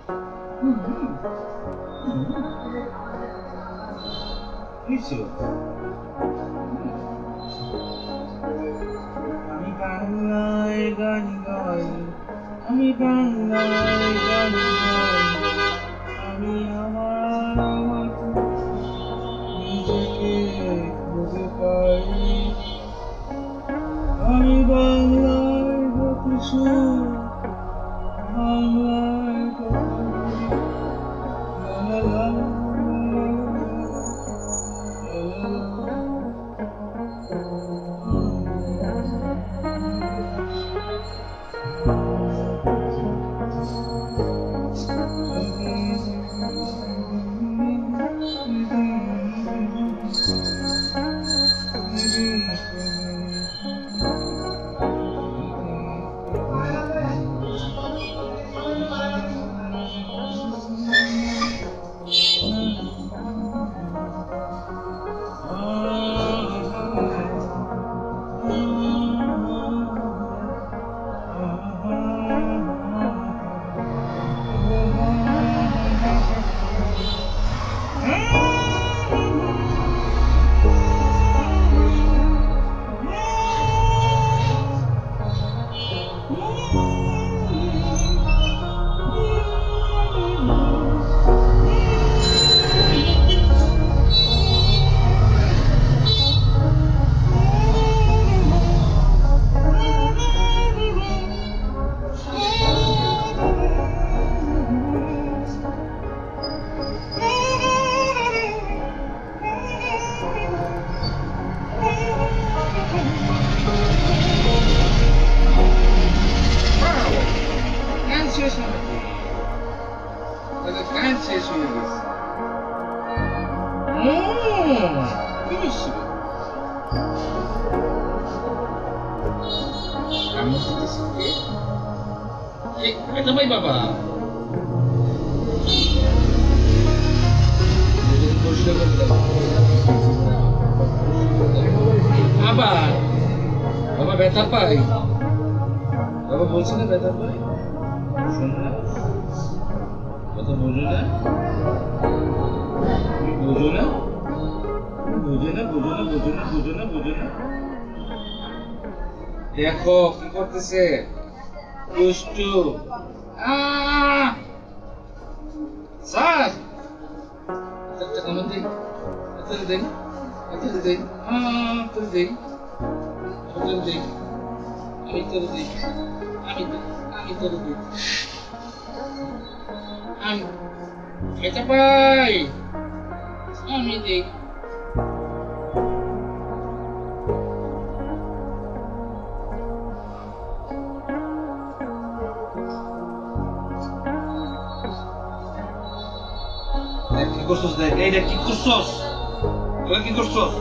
আমি বাংলায় গান গাই, আমি বাংলায় গান গাই, আমি আমার নিজেকে খুঁজে পাই। আমি বাংলায় যত সুর, বাংলায় তত লা লা লা বাবা আবার বাবা ব্যথা পাই, বাবা বলছে না ব্যথা পাই, শোন না কথা বোঝো না, বোঝো না, বোঝো না, বোঝো না, বোঝো না, বোঝো না, বোঝো না। দেখো কি করতেছে দুষ্টু। স্যার একটা কামড় দেই, একটা দেই, একটা দেই, একটা দেই, একটা দেই, আমি তোর দেই, আমি তোর দেই, আমি এটা পাই, আমি দেই। কি করছস দেখ, এই দেখ কি করছস, তোরা কি করছস?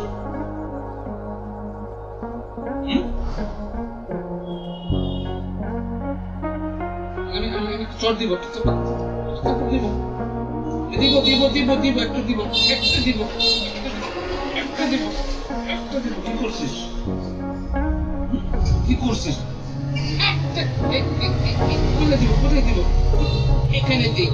আমি চোর দিব, দিব, দিব, দিব, দিব, দিব, একটু দিব, একটা দিব, একটা দিব, একটা দিব। কি করছিস, কি করছিস? কোথায় দিব, কোথায় দিব? এখানে দিই,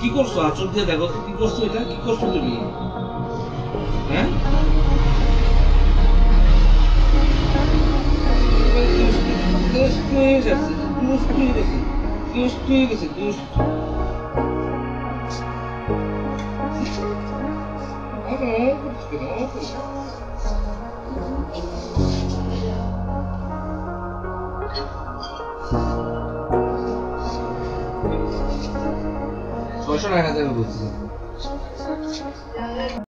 কি করছো? আচর দিয়ে দেখো কি করছো, এটা কি করছো তুমি? হ্যাঁ হয়ে যাচ্ছে, দুষ্ট হয়ে গেছে, দুষ্ট হয়ে গেছে, দুষ্ট। ছয়শো টাকা দেবে বলছি।